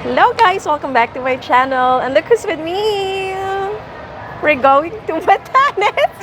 Hello guys, welcome back to my channel. And look who's with me. We're going to Batanes.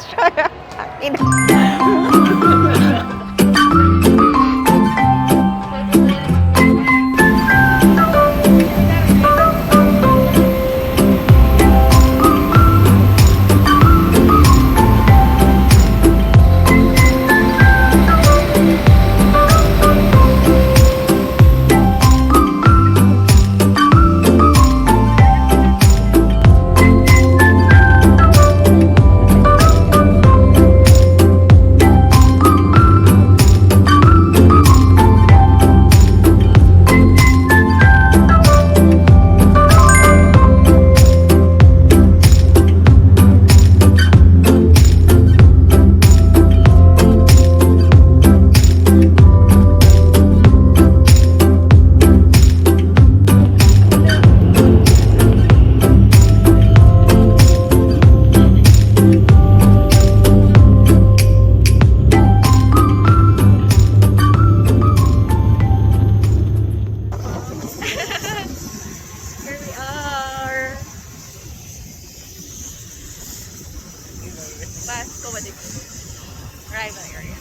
Basco, rival area.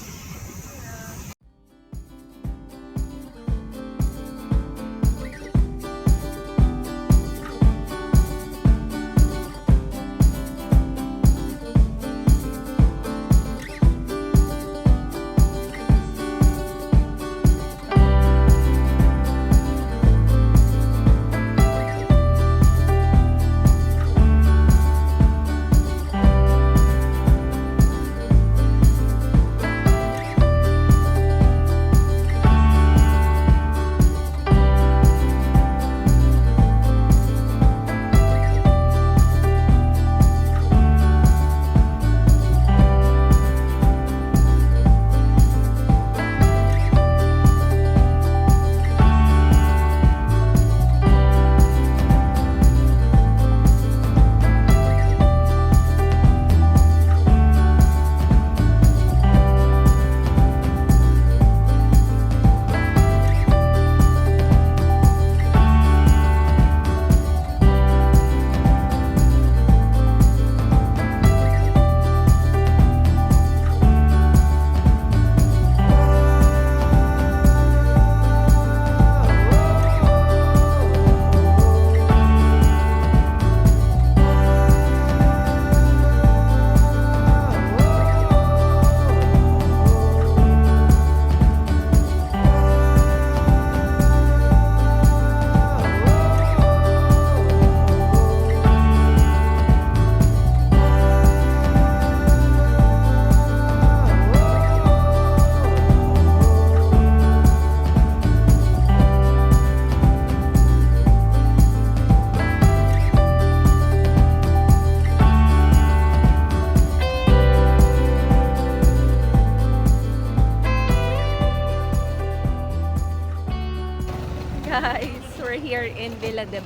Guys, we're here in Villa de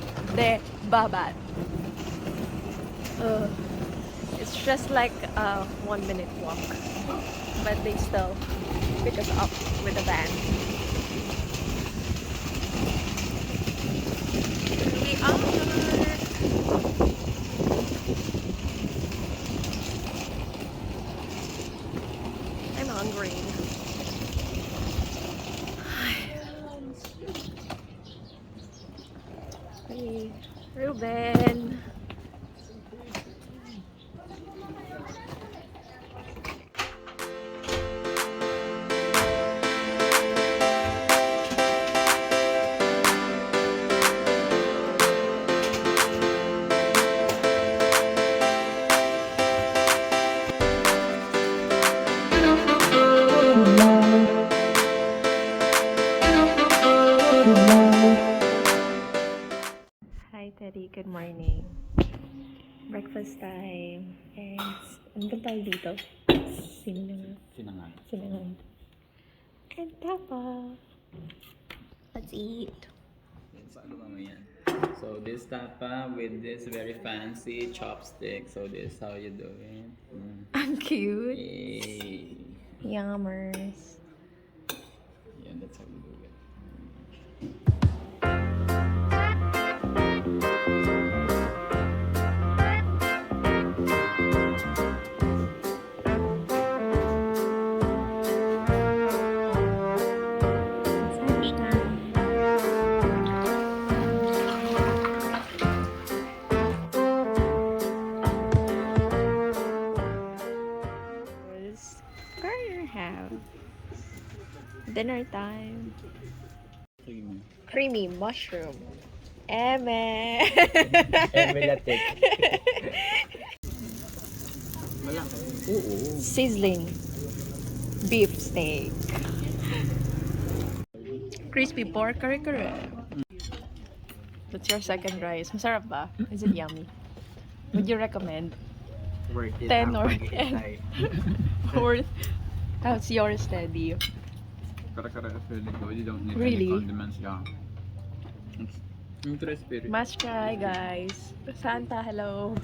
Babat. It's just like a 1-minute walk, but they still pick us up with a van. We are. I'm hungry. Hey, Ruben. Hi Teddy, good morning. Breakfast time. And ano bang tawag dito? Sinangan. And tapa. Let's eat. So this tapa with this very fancy chopstick. So this how you do it. I'm cute. Yay. Yummers. Yeah, that's how you do it. Dinner time. Creamy. Creamy mushroom. Eme. Emelatic. Wala. Oo. Sizzling beef steak. Crispy pork kare-kare. That's your second rice. Masarap ba? Is it yummy? Would you recommend? Worth it. 10 or pag-iintay. Or how's your steady? Kara-kara is really good. You don't need Really? any condiments. Yeah. It's crispy. Must try, guys. Santa, hello.